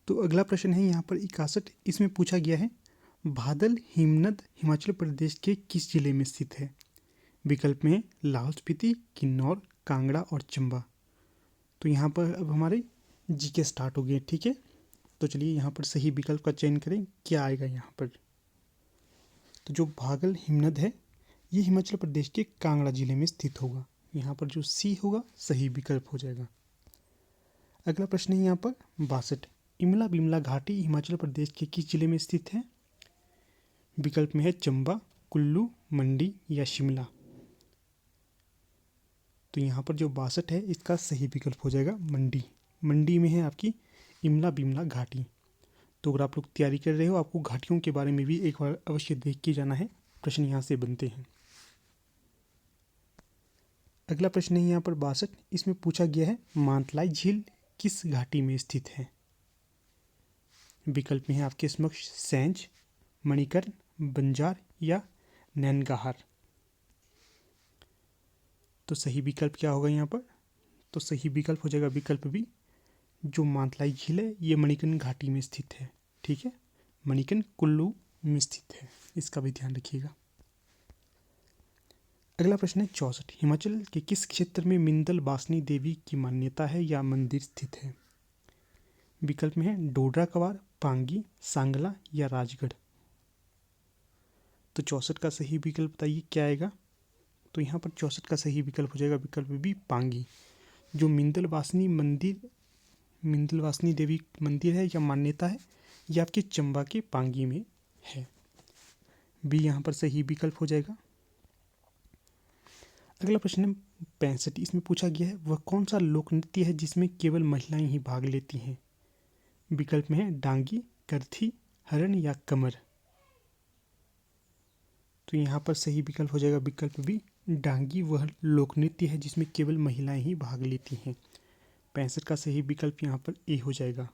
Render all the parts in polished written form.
तो अगला प्रश्न है यहाँ पर 61। इसमें पूछा गया है बादल हिमनद हिमाचल प्रदेश के किस जिले में स्थित है? विकल्प में है लाहौल स्पीति, किन्नौर, कांगड़ा और चंबा। तो यहाँ पर अब हमारे जीके स्टार्ट हो गए, ठीक है। तो चलिए यहाँ पर सही विकल्प का चयन करें, क्या आएगा यहाँ पर। तो जो बादल हिमनद है ये हिमाचल प्रदेश के कांगड़ा जिले में स्थित होगा। यहाँ पर जो सी होगा सही विकल्प हो जाएगा। अगला प्रश्न है यहाँ पर 62। इमला बिमला घाटी हिमाचल प्रदेश के किस जिले में स्थित है? विकल्प में है चंबा, कुल्लू, मंडी या शिमला। तो यहाँ पर जो 62 है इसका सही विकल्प हो जाएगा मंडी। मंडी में है आपकी इमला बिमला घाटी। तो अगर आप लोग तैयारी कर रहे हो, आपको घाटियों के बारे में भी एक बार अवश्य देख के जाना है, प्रश्न यहाँ से बनते हैं। अगला प्रश्न है यहाँ पर 62। इसमें पूछा गया है मानतलाई झील किस घाटी में स्थित है? विकल्प में है आपके समक्ष सैंज, मणिकर्ण, बंजार या नैनगाहर। तो सही विकल्प क्या होगा यहाँ पर? तो सही विकल्प हो जाएगा विकल्प बी। जो मानतलाई झील है ये मणिकर्ण घाटी में स्थित है, ठीक है। मणिकर्ण कुल्लू में स्थित है, इसका भी ध्यान रखिएगा। अगला प्रश्न है 64। हिमाचल के किस क्षेत्र में मिंदल वासनी देवी की मान्यता है या मंदिर स्थित है? विकल्प में है डोडरा कवार, पांगी, सांगला या राजगढ़। तो 64 का सही विकल्प बताइए क्या आएगा। तो यहाँ पर 64 का सही विकल्प हो जाएगा विकल्प बी पांगी। जो मिंदल वासनी देवी मंदिर है या मान्यता है ये आपके चंबा के पांगी में है। बी यहाँ पर सही विकल्प हो जाएगा। अगला प्रश्न है 65। इसमें पूछा गया है वह कौन सा लोक नृत्य है जिसमें केवल महिलाएं ही भाग लेती हैं? विकल्प में है डांगी, करथी, हरण या कमर। तो यहाँ पर सही विकल्प हो जाएगा विकल्प बी डांगी। वह लोक नृत्य है जिसमें केवल महिलाएं ही भाग लेती हैं। 65 का सही विकल्प यहाँ पर ए हो जाएगा।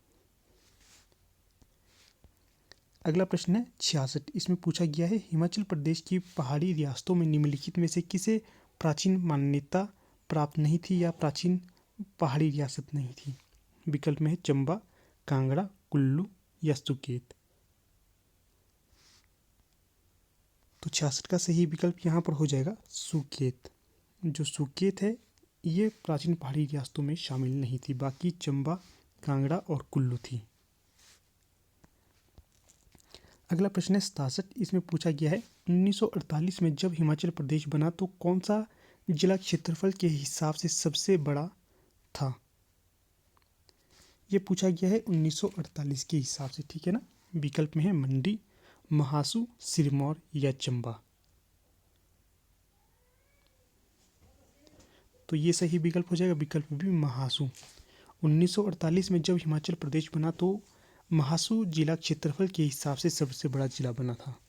अगला प्रश्न है 66। इसमें पूछा गया है हिमाचल प्रदेश की पहाड़ी रियासतों में निम्नलिखित में से किसे प्राचीन मान्यता प्राप्त नहीं थी या प्राचीन पहाड़ी रियासत नहीं थी? विकल्प में है चंबा, कांगड़ा, कुल्लू या सुकेत। तो 66 का सही विकल्प यहाँ पर हो जाएगा सुकेत। जो सुकेत है ये प्राचीन पहाड़ी रियासतों में शामिल नहीं थी, बाकी चंबा, कांगड़ा और कुल्लू थी। अगला प्रश्न है 67। इसमें पूछा गया है 1948 में जब हिमाचल प्रदेश बना तो कौन सा जिला क्षेत्रफल के हिसाब से सबसे बड़ा था? ये पूछा गया है 1948 के हिसाब से, ठीक है ना। विकल्प में है मंडी, महासू, सिरमौर या चंबा। तो ये सही विकल्प हो जाएगा विकल्प भी महासू। 1948 में जब हिमाचल प्रदेश बना तो महासू जिला क्षेत्रफल के हिसाब से सबसे बड़ा जिला बना था।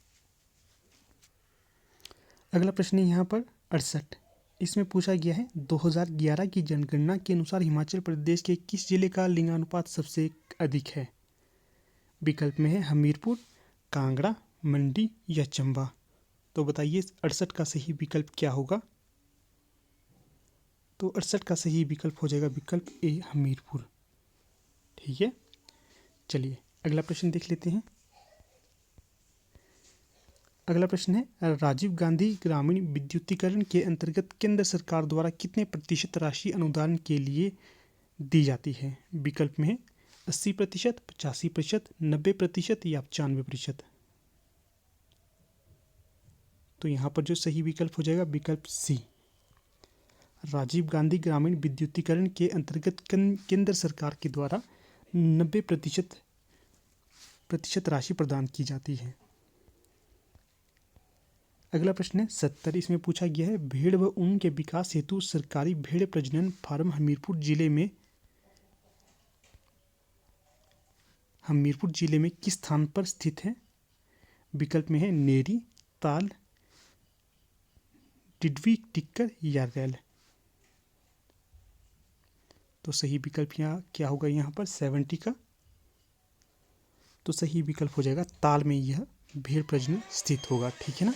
अगला प्रश्न है यहाँ पर 68। इसमें पूछा गया है 2011 की जनगणना के अनुसार हिमाचल प्रदेश के किस जिले का लिंगानुपात सबसे अधिक है? विकल्प में है हमीरपुर, कांगड़ा, मंडी या चंबा। तो बताइए 68 का सही विकल्प क्या होगा। तो 68 का सही विकल्प हो जाएगा विकल्प ए हमीरपुर, ठीक है। चलिए अगला प्रश्न देख लेते हैं। अगला प्रश्न है राजीव गांधी ग्रामीण विद्युतीकरण के अंतर्गत केंद्र सरकार द्वारा कितने प्रतिशत राशि अनुदान के लिए दी जाती है? विकल्प में है 80%, 85%, 90% या 95%। तो यहाँ पर जो सही विकल्प हो जाएगा विकल्प सी। राजीव गांधी ग्रामीण विद्युतीकरण के अंतर्गत केंद्र सरकार के द्वारा 90% राशि प्रदान की जाती है। अगला प्रश्न है 70। इसमें पूछा गया है भेड़ व ऊन के विकास हेतु सरकारी भेड़ प्रजनन फार्म हमीरपुर जिले में किस स्थान पर स्थित है? विकल्प में है नेरी, ताल, डिडवी, टिक्कर या रैल। तो सही विकल्प यहाँ क्या होगा यहाँ पर 70 का। तो सही विकल्प हो जाएगा ताल में यह भेड़ प्रजनन स्थित होगा, ठीक है ना।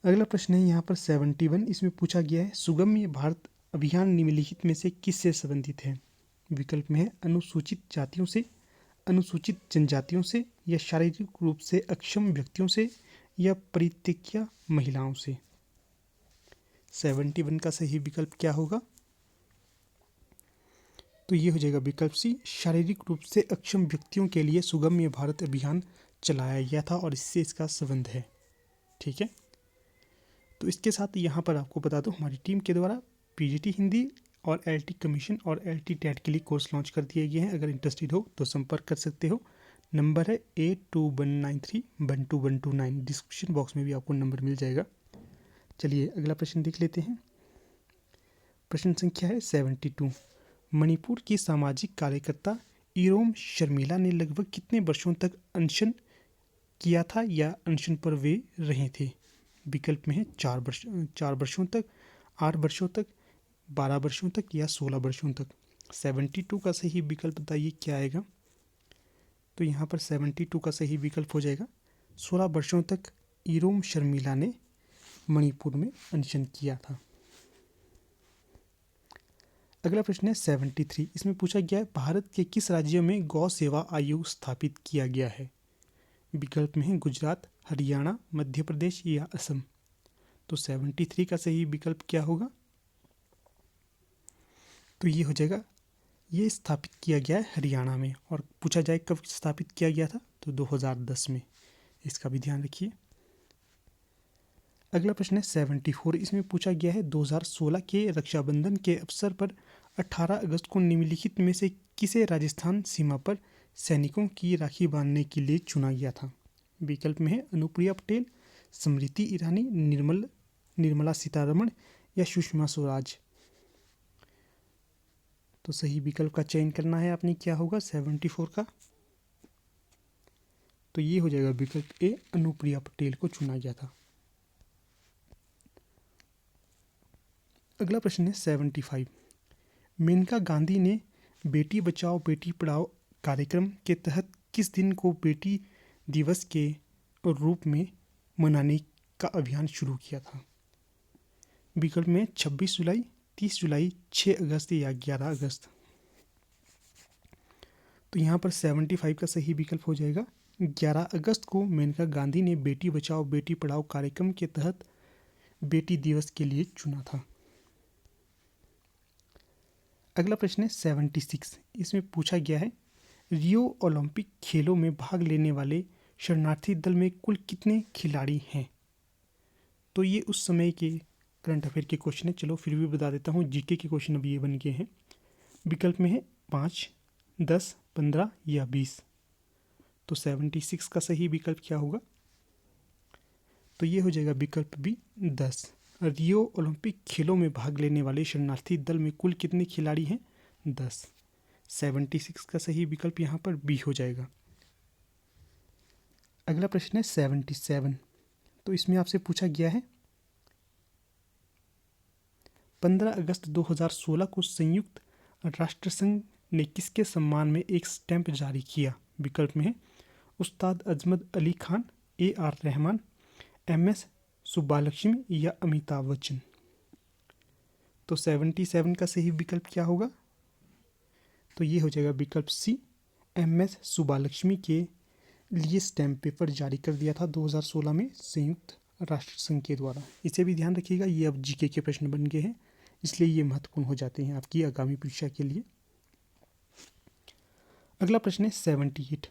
अगला प्रश्न है यहाँ पर 71। इसमें पूछा गया है सुगम्य भारत अभियान निम्नलिखित में से किससे संबंधित है? विकल्प में है अनुसूचित जातियों से, अनुसूचित जनजातियों से, या शारीरिक रूप से अक्षम व्यक्तियों से, या परित्यक्ता महिलाओं से। 71 का सही विकल्प क्या होगा? तो ये हो जाएगा विकल्प सी, शारीरिक रूप से अक्षम व्यक्तियों के लिए सुगम्य भारत अभियान चलाया गया था और इससे इसका संबंध है। ठीक है, तो इसके साथ यहाँ पर आपको बता दूँ हमारी टीम के द्वारा पीजीटी हिंदी और एलटी कमीशन और एलटी टेट के लिए कोर्स लॉन्च कर दिए गए हैं। अगर इंटरेस्टेड हो तो संपर्क कर सकते हो। नंबर है 8219312129। डिस्क्रिप्शन बॉक्स में भी आपको नंबर मिल जाएगा। चलिए अगला प्रश्न देख लेते हैं। प्रश्न संख्या है 72। मणिपुर की सामाजिक कार्यकर्ता इरोम शर्मिला ने लगभग कितने वर्षों तक अनशन किया था या अनशन पर वे रहे थे? विकल्प में है 4 वर्षों तक, 8 वर्षों तक, 12 वर्षों तक, या 16 वर्षों तक। 72 का सही विकल्प बताइए क्या आएगा? तो यहाँ पर 72 का सही विकल्प हो जाएगा 16 वर्षों तक इरोम शर्मिला ने मणिपुर में अनशन किया था। अगला प्रश्न है 73। इसमें पूछा गया है भारत के किस राज्य में गौ सेवा आयोग स्थापित किया गया है? विकल्प में है गुजरात, हरियाणा, मध्य प्रदेश, या असम। तो 73 का सही विकल्प क्या होगा? तो ये हो जाएगा, ये स्थापित किया गया है हरियाणा में। और पूछा जाए कब स्थापित किया गया था, तो 2010 में। इसका भी ध्यान रखिए। अगला प्रश्न है 74। इसमें पूछा गया है 2016 के रक्षाबंधन के अवसर पर 18 अगस्त को निम्नलिखित में से किसे राजस्थान सीमा पर सैनिकों की राखी बांधने के लिए चुना गया था? विकल्प में है अनुप्रिया पटेल, स्मृति ईरानी, निर्मला सीतारमण, या सुषमा स्वराज। तो सही विकल्प का चयन करना है आपने। क्या होगा 74 का? तो ये हो जाएगा विकल्प ए, अनुप्रिया पटेल को चुना गया था। अगला प्रश्न है 75। मेनका गांधी ने बेटी बचाओ बेटी पढ़ाओ कार्यक्रम के तहत किस दिन को बेटी दिवस के रूप में मनाने का अभियान शुरू किया था? विकल्प में 26 जुलाई, 30 जुलाई, 6 अगस्त, या 11 अगस्त। तो यहाँ पर 75 का सही विकल्प हो जाएगा 11 अगस्त को मेनका गांधी ने बेटी बचाओ बेटी पढ़ाओ कार्यक्रम के तहत बेटी दिवस के लिए चुना था। अगला प्रश्न है 76। इसमें पूछा गया है रियो ओलंपिक खेलों में भाग लेने वाले शरणार्थी दल में कुल कितने खिलाड़ी हैं? तो ये उस समय के करंट अफेयर के क्वेश्चन है। चलो फिर भी बता देता हूँ, जीके के क्वेश्चन अभी ये बन गए हैं। विकल्प में है 5, 10, 15, या 20। तो 76 का सही विकल्प क्या होगा? तो ये हो जाएगा विकल्प बी, 10। रियो ओलंपिक खेलों में भाग लेने वाले शरणार्थी दल में कुल कितने खिलाड़ी हैं? 10। 76 का सही विकल्प यहाँ पर बी हो जाएगा। अगला प्रश्न है 77। तो इसमें आपसे पूछा गया है 15 अगस्त 2016 को संयुक्त राष्ट्र संघ ने किसके सम्मान में एक स्टैंप जारी किया? विकल्प में है उस्ताद अजमत अली खान, AR रहमान, MS सुब्बालक्ष्मी, या अमिताभ बच्चन। तो 77 का सही विकल्प क्या होगा? तो ये हो जाएगा विकल्प सी, MS सुब्बालक्ष्मी के लिए स्टैम्प पेपर जारी कर दिया था 2016 में संयुक्त राष्ट्र संघ के द्वारा। इसे भी ध्यान रखिएगा, ये अब जीके के प्रश्न बन गए हैं, इसलिए ये महत्वपूर्ण हो जाते हैं आपकी आगामी परीक्षा के लिए। अगला प्रश्न है 78।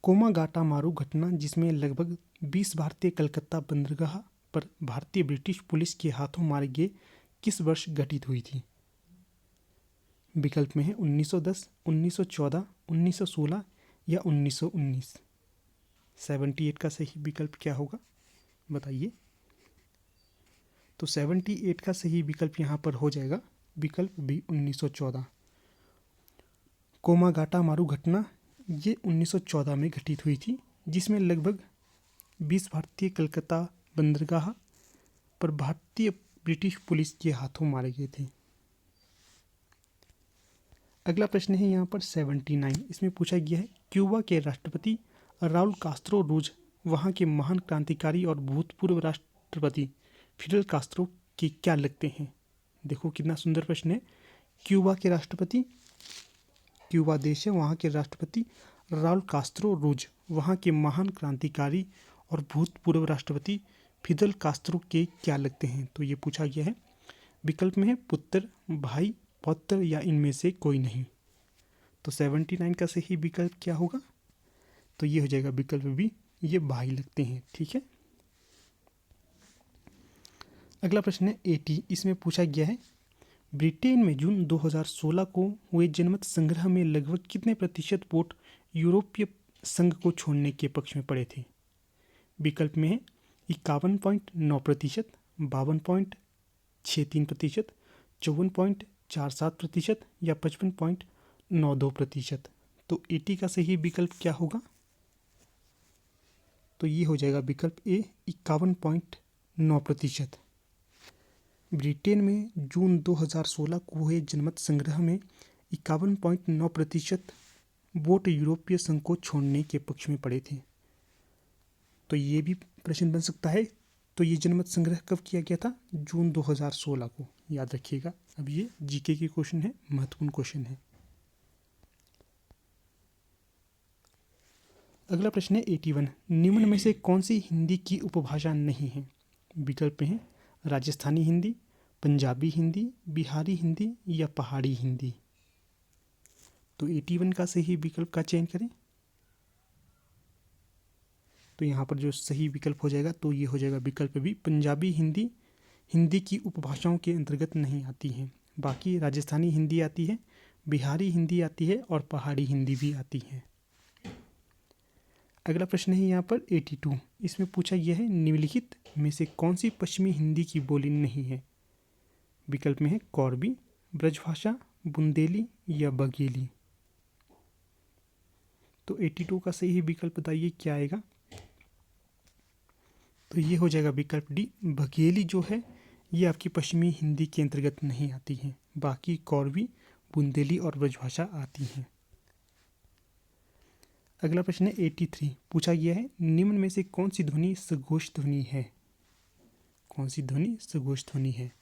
कोमागाटा मारू घटना जिसमें लगभग 20 भारतीय कलकत्ता बंदरगाह पर भारतीय ब्रिटिश पुलिस के हाथों मारे गए किस वर्ष घटित हुई थी? विकल्प में है 1910, 1914, 1916, या 1919। 78 का सही विकल्प क्या होगा बताइए? तो 78 का सही विकल्प यहाँ पर हो जाएगा विकल्प बी, 1914। कोमागाटा मारू घटना ये 1914 में घटित हुई थी, जिसमें लगभग 20 भारतीय कलकत्ता बंदरगाह पर भारतीय ब्रिटिश पुलिस के हाथों मारे गए थे। अगला प्रश्न है यहाँ पर 79। इसमें पूछा गया है क्यूबा के राष्ट्रपति राउल कास्त्रो रूज वहाँ के महान क्रांतिकारी और भूतपूर्व राष्ट्रपति फिडेल कास्त्रो के क्या लगते हैं? देखो कितना सुंदर प्रश्न है। क्यूबा के राष्ट्रपति, क्यूबा देश है, वहाँ के राष्ट्रपति राउल कास्त्रो रूज, वहाँ के महान क्रांतिकारी और भूतपूर्व राष्ट्रपति फिदल कास्त्रो के क्या लगते हैं? तो ये पूछा गया है। विकल्प में है पुत्र, भाई, पौत्र या इनमें से कोई नहीं। तो 79 का सही विकल्प क्या होगा? तो ये हो जाएगा विकल्प बी, ये भाई लगते हैं। ठीक है, अगला प्रश्न है 80, इसमें पूछा गया है ब्रिटेन में जून 2016 को हुए जनमत संग्रह में लगभग कितने प्रतिशत वोट यूरोपीय संघ को छोड़ने के पक्ष में पड़े थे? विकल्प में है 51.9%, 52.63%, 54.47% या 55.92%। तो 80 का सही विकल्प क्या होगा? तो ये हो जाएगा विकल्प ए, 51.9%। ब्रिटेन में जून 2016 को हुए जनमत संग्रह में 51.9% वोट यूरोपीय संघ को छोड़ने के पक्ष में पड़े थे। तो ये भी प्रश्न बन सकता है। तो ये जनमत संग्रह कब किया गया था? जून 2016 को, याद रखिएगा। अब ये जीके के क्वेश्चन है, महत्वपूर्ण क्वेश्चन है। अगला प्रश्न है 81, निम्न में से कौन सी हिंदी की उपभाषा नहीं है? विकल्प हैं राजस्थानी हिंदी, पंजाबी हिंदी, बिहारी हिंदी या पहाड़ी हिंदी। तो 81 का सही विकल्प का चयन करें। तो यहाँ पर जो सही विकल्प हो जाएगा, तो ये हो जाएगा विकल्प भी, पंजाबी हिंदी हिंदी की उपभाषाओं के अंतर्गत नहीं आती है। बाकी राजस्थानी हिंदी आती है, बिहारी हिंदी आती है और पहाड़ी हिंदी भी आती है। अगला प्रश्न है यहाँ पर 82, इसमें पूछा गया है निम्नलिखित में से कौन सी पश्चिमी हिंदी की बोली नहीं है? विकल्प में है कौरबी, ब्रजभाषा, बुंदेली या बघेली। तो 82 का सही विकल्प बताइए क्या आएगा? तो ये हो जाएगा विकल्प डी, बघेली जो है ये आपकी पश्चिमी हिंदी के अंतर्गत नहीं आती है। बाकी कौरवी, बुंदेली और ब्रजभाषा आती हैं। अगला प्रश्न है 83, पूछा गया है निम्न में से कौन सी ध्वनि सघोष ध्वनि है? कौन सी ध्वनि सघोष ध्वनि है?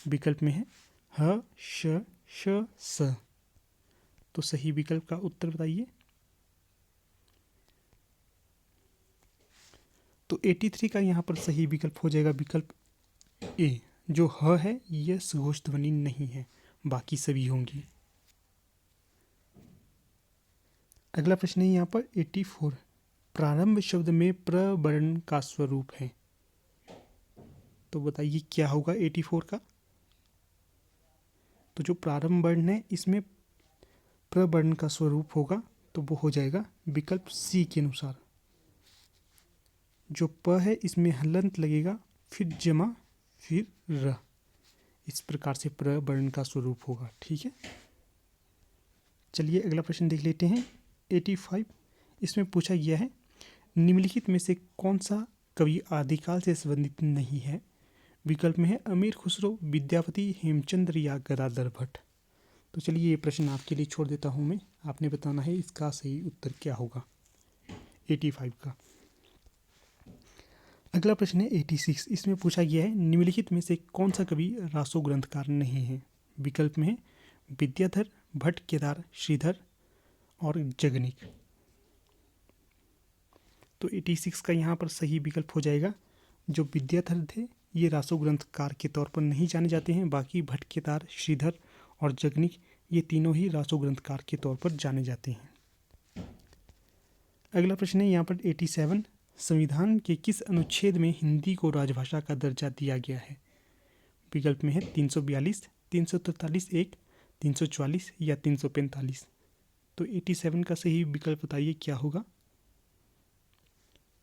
विकल्प में है ह, श, श, स। तो सही विकल्प का उत्तर बताइए। तो 83 का यहाँ पर सही विकल्प हो जाएगा विकल्प ए, जो ह है यह सघोष ध्वनि नहीं है, बाकी सभी होंगी। अगला प्रश्न है यहाँ पर 84, प्रारंभ शब्द में प्र वर्ण का स्वरूप है। तो बताइए क्या होगा 84 का? तो जो प्रारंभ वर्ण है इसमें प्र वर्ण का स्वरूप होगा, तो वो हो जाएगा विकल्प सी के अनुसार। जो प है इसमें हलंत लगेगा, फिर जमा, फिर र, इस प्रकार से प्र वर्ण का स्वरूप होगा। ठीक है, चलिए अगला प्रश्न देख लेते हैं 85, इसमें पूछा गया है निम्नलिखित में से कौन सा कवि आदिकाल से संबंधित नहीं है? विकल्प में है अमीर खुसरो, विद्यापति, हेमचंद्र या गदाधर भट्ट। तो चलिए ये प्रश्न आपके लिए छोड़ देता हूँ मैं, आपने बताना है इसका सही उत्तर क्या होगा 85 का। अगला प्रश्न है 86, इसमें पूछा गया है निम्नलिखित में से कौन सा कवि रासो ग्रंथकार नहीं है? विकल्प में है विद्याधर, भट्ट, केदार, श्रीधर और जगनिक। तो 86 का यहाँ पर सही विकल्प हो जाएगा, जो विद्याधर थे ये रासो ग्रंथकार के तौर पर नहीं जाने जाते हैं, बाकी भट्ट, केदार, श्रीधर और जगनिक ये तीनों ही रासो ग्रंथकार के तौर पर जाने जाते हैं। अगला प्रश्न है यहाँ पर 87, संविधान के किस अनुच्छेद में हिंदी को राजभाषा का दर्जा दिया गया है? विकल्प में है 342, 343(1), 344 या 345। तो 87 का सही विकल्प बताइए क्या होगा?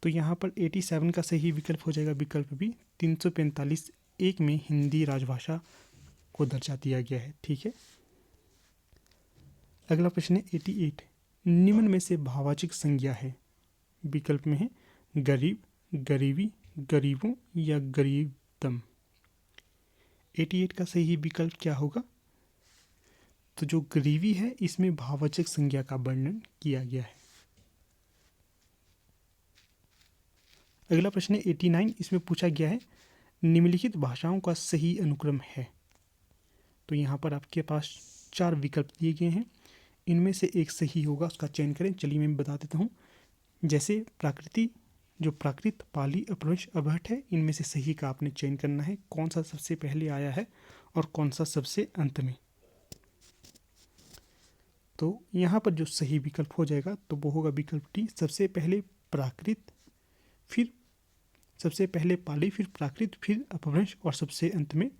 तो यहाँ पर 87 का सही विकल्प हो जाएगा विकल्प भी, 345(1) में हिंदी राजभाषा को दर्जा दिया गया है। ठीक है, अगला प्रश्न है 88, निम्न में से भाववाचक संज्ञा है? विकल्प में है गरीब, गरीबी, गरीबों या गरीबतम। 88 का सही विकल्प क्या होगा? तो जो गरीबी है इसमें भाववाचक संज्ञा का वर्णन किया गया है। अगला प्रश्न है 89, इसमें पूछा गया है निम्नलिखित भाषाओं का सही अनुक्रम है? तो यहाँ पर आपके पास 4 विकल्प दिए गए हैं, इनमें से एक सही होगा, उसका चयन करें। चलिए मैं बता देता हूँ। जैसे प्राकृति, जो प्राकृत, पाली, अपभ्रंश, अवहट है, इनमें से सही का आपने चयन करना है, कौन सा सबसे पहले आया है और कौन सा सबसे अंत में। तो यहाँ पर जो सही विकल्प हो जाएगा तो वो होगा विकल्प डी, सबसे पहले प्राकृत, फिर सबसे पहले पाली, फिर प्राकृत, फिर अपभ्रंश और सबसे अंत में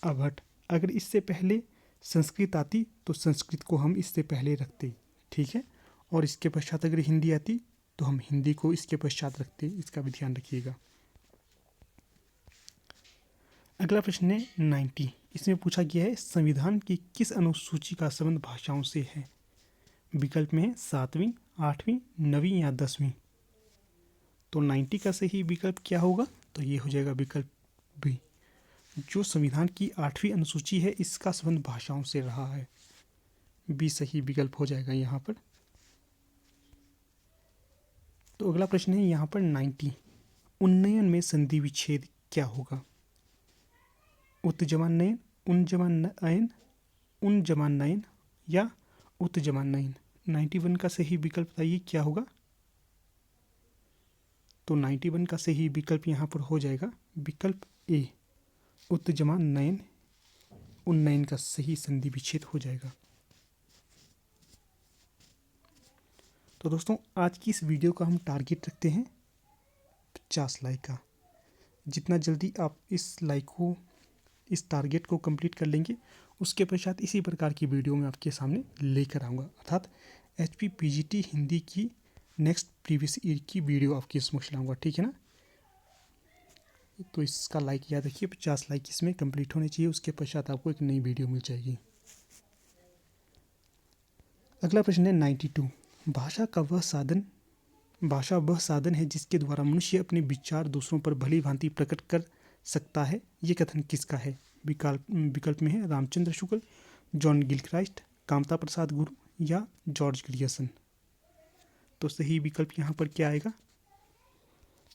अवहट। अगर इससे पहले संस्कृत आती तो संस्कृत को हम इससे पहले रखते, ठीक है, और इसके पश्चात अगर हिंदी आती तो हम हिंदी को इसके पश्चात रखते, इसका भी ध्यान रखिएगा। अगला प्रश्न है 90। इसमें पूछा गया है संविधान की किस अनुसूची का संबंध भाषाओं से है। विकल्प में है 7वीं, 8वीं, 9वीं या 10वीं। तो 90 का सही विकल्प क्या होगा, तो ये हो जाएगा विकल्प बी, जो संविधान की 8वीं अनुसूची है इसका संबंध भाषाओं से रहा है। बी सही विकल्प हो जाएगा यहाँ पर। तो अगला प्रश्न है यहाँ पर 90, उन्नयन में संधि विच्छेद क्या होगा। उत्जमानयन, उनजमानयन, उनजमानयन या उत्जमानयन। 91 का सही विकल्प बताइए क्या होगा। तो 91 का सही विकल्प यहाँ पर हो जाएगा विकल्प ए, उत्जमानयन। उन्नयन का सही संधि विच्छेद हो जाएगा। तो दोस्तों आज की इस वीडियो का हम टारगेट रखते हैं 50 लाइक का। जितना जल्दी आप इस टारगेट को कंप्लीट कर लेंगे, उसके पश्चात इसी प्रकार की वीडियो मैं आपके सामने लेकर आऊँगा, अर्थात HP PGT हिंदी की नेक्स्ट प्रीवियस ईयर की वीडियो आपके समक्ष लाऊंगा, ठीक है ना। तो इसका लाइक याद रखिए, 50 लाइक इसमें कंप्लीट होने चाहिए, उसके पश्चात आपको एक नई वीडियो मिल जाएगी। अगला प्रश्न है 92, भाषा वह साधन है जिसके द्वारा मनुष्य अपने विचार दूसरों पर भली भांति प्रकट कर सकता है, ये कथन किसका है। विकल्प में है रामचंद्र शुक्ल, जॉन गिलक्राइस्ट, कामता प्रसाद गुरु या जॉर्ज ग्रियर्सन। तो सही विकल्प यहाँ पर क्या आएगा,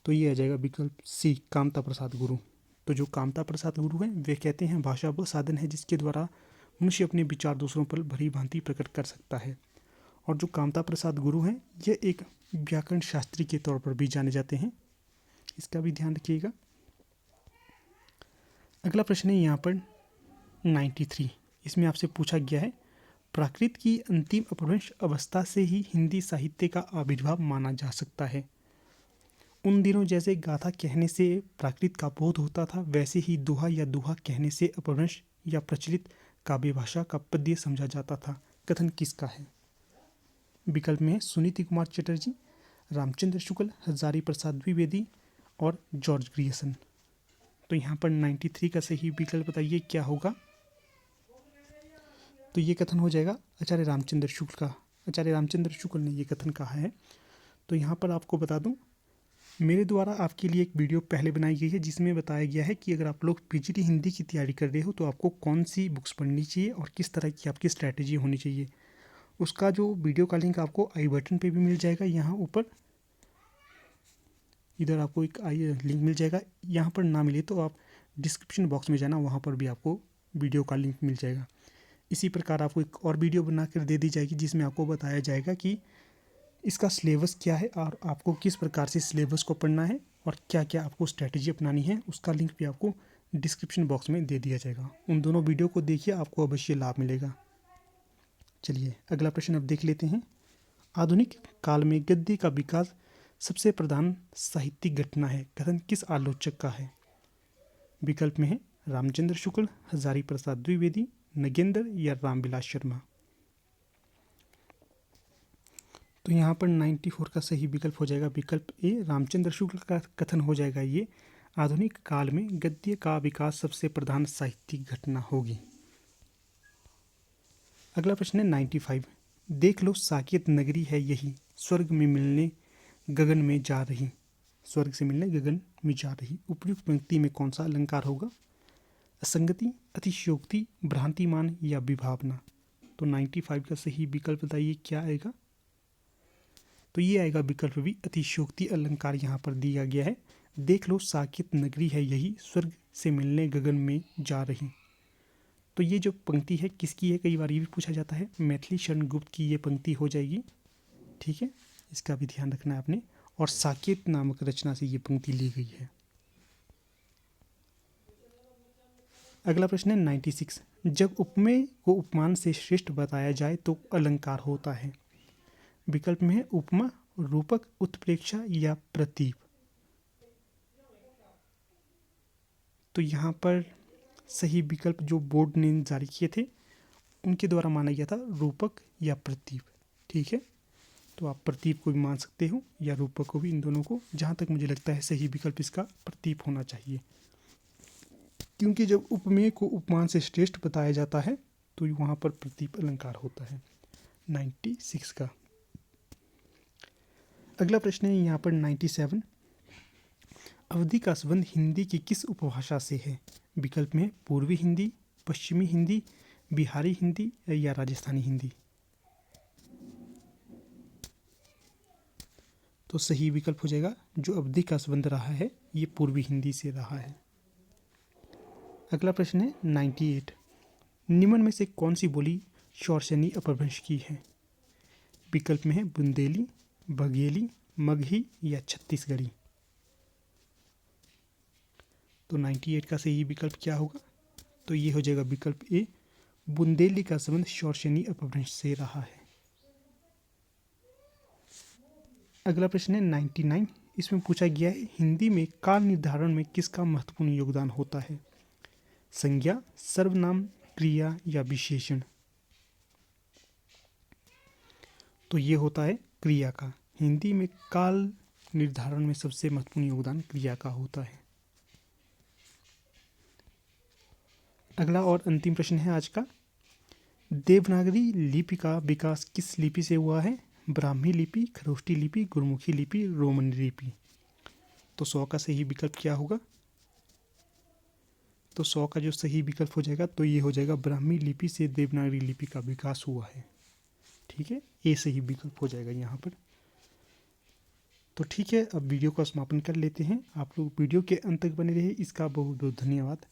तो ये आ जाएगा विकल्प सी, कामता प्रसाद गुरु। तो जो कामता प्रसाद गुरु हैं वे कहते हैं भाषा वह साधन है जिसके द्वारा मनुष्य अपने विचार दूसरों पर भली भांति प्रकट कर सकता है। और जो कामता प्रसाद गुरु हैं ये एक व्याकरण शास्त्री के तौर पर भी जाने जाते हैं, इसका भी ध्यान रखिएगा। अगला प्रश्न है यहाँ पर 93। इसमें आपसे पूछा गया है प्राकृत की अंतिम अपभ्रंश अवस्था से ही हिंदी साहित्य का आविर्भाव माना जा सकता है। उन दिनों जैसे गाथा कहने से प्राकृत का बोध होता था, वैसे ही दोहा या दोहा कहने से अपभ्रंश या प्रचलित काव्य भाषा का पद्य समझा जाता था। कथन किसका है। विकल्प में सुनीति कुमार चटर्जी, रामचंद्र शुक्ल, हजारी प्रसाद द्विवेदी और जॉर्ज ग्रियर्सन। तो यहाँ पर 93 का सही विकल्प बताइए क्या होगा। तो ये कथन हो जाएगा आचार्य रामचंद्र शुक्ल का। आचार्य रामचंद्र शुक्ल ने ये कथन कहा है। तो यहाँ पर आपको बता दूँ, मेरे द्वारा आपके लिए एक वीडियो पहले बनाई गई है जिसमें बताया गया है कि अगर आप लोग PGT हिंदी की तैयारी कर रहे हो तो आपको कौन सी बुक्स पढ़नी चाहिए और किस तरह की आपकी स्ट्रैटेजी होनी चाहिए। उसका जो वीडियो का लिंक आपको आई बटन पे भी मिल जाएगा, यहाँ ऊपर इधर आपको एक आई लिंक मिल जाएगा। यहाँ पर ना मिले तो आप डिस्क्रिप्शन बॉक्स में जाना, वहाँ पर भी आपको वीडियो का लिंक मिल जाएगा। इसी प्रकार आपको एक और वीडियो बना कर दे दी जाएगी जिसमें आपको बताया जाएगा कि इसका सिलेबस क्या है और आपको किस प्रकार से सिलेबस को पढ़ना है और क्या क्या आपको स्ट्रैटेजी अपनानी है। उसका लिंक भी आपको डिस्क्रिप्शन बॉक्स में दे दिया जाएगा। उन दोनों वीडियो को देखिए, आपको अवश्य लाभ मिलेगा। चलिए अगला प्रश्न अब देख लेते हैं। आधुनिक काल में गद्य का विकास सबसे प्रधान साहित्यिक घटना है, कथन किस आलोचक का है। विकल्प में है रामचंद्र शुक्ल, हजारी प्रसाद द्विवेदी, नगेंद्र या रामविलास शर्मा। तो यहाँ पर 94 का सही विकल्प हो जाएगा विकल्प ए, रामचंद्र शुक्ल का कथन हो जाएगा ये, आधुनिक काल में गद्य का विकास सबसे प्रधान साहित्यिक घटना होगी। अगला प्रश्न है 95, देख लो साकेत नगरी है यही, स्वर्ग में मिलने गगन में जा रही। स्वर्ग से मिलने गगन में जा रही, उपयुक्त पंक्ति में कौन सा अलंकार होगा। असंगति, अतिशयोक्ति, भ्रांतिमान या विभावना। तो 95 का सही विकल्प बताइए क्या आएगा। तो ये आएगा विकल्प भी, अतिशयोक्ति अलंकार यहाँ पर दिया गया है। देख लो साकेत नगरी है यही, स्वर्ग से मिलने गगन में जा रही। तो ये जो पंक्ति है किसकी है, कई बार ये भी पूछा जाता है, मैथिली शरण गुप्त की ये पंक्ति हो जाएगी। ठीक है, इसका भी ध्यान रखना है आपने। और साकेत नामक रचना से ये पंक्ति ली गई है। अगला प्रश्न है 96। जब उपमेय को उपमान से श्रेष्ठ बताया जाए तो अलंकार होता है। विकल्प में है उपमा, रूपक, उत्प्रेक्षा या प्रतीप। तो यहाँ पर सही विकल्प जो बोर्ड ने जारी किए थे उनके द्वारा माना गया था रूपक या प्रतीप। ठीक है, तो आप प्रतीप को भी मान सकते हो या रूपक को भी, इन दोनों को। जहाँ तक मुझे लगता है सही विकल्प इसका प्रतीप होना चाहिए, क्योंकि जब उपमेय को उपमान से श्रेष्ठ बताया जाता है तो वहाँ पर प्रतीप अलंकार होता है। 96 का अगला प्रश्न है यहाँ पर 97। अवधि का संबंध हिंदी की किस उपभाषा से है। विकल्प में पूर्वी हिंदी, पश्चिमी हिंदी, बिहारी हिंदी या राजस्थानी हिंदी। तो सही विकल्प हो जाएगा जो अवधि का संबंध रहा है ये पूर्वी हिंदी से रहा है। अगला प्रश्न है 98। निम्न में से कौन सी बोली शौर्सनी अपभ्रंश की है। विकल्प में है बुंदेली, बघेली, मगही या छत्तीसगढ़ी। तो 98 का सही विकल्प क्या होगा, तो ये हो जाएगा विकल्प ए, बुंदेली का संबंध शौर्सनी अपभ्रंश से रहा है। अगला प्रश्न है 99। इसमें पूछा गया है हिंदी में काल निर्धारण में किसका महत्वपूर्ण योगदान होता है। संज्ञा, सर्वनाम, क्रिया या विशेषण। तो ये होता है क्रिया का। हिंदी में काल निर्धारण में सबसे महत्वपूर्ण योगदान क्रिया का होता है। अगला और अंतिम प्रश्न है आज का। देवनागरी लिपि का विकास किस लिपि से हुआ है। ब्राह्मी लिपि, खरोष्टी लिपि, गुरमुखी लिपि, रोमन लिपि। तो 100 का सही विकल्प क्या होगा, तो 100 का जो सही विकल्प हो जाएगा तो ये हो जाएगा ब्राह्मी लिपि से देवनागरी लिपि का विकास हुआ है। ठीक है, ये सही विकल्प हो जाएगा यहाँ पर। तो ठीक है, अब वीडियो का समापन कर लेते हैं। आप लोग वीडियो के अंत तक बने रहे, इसका बहुत बहुत धन्यवाद।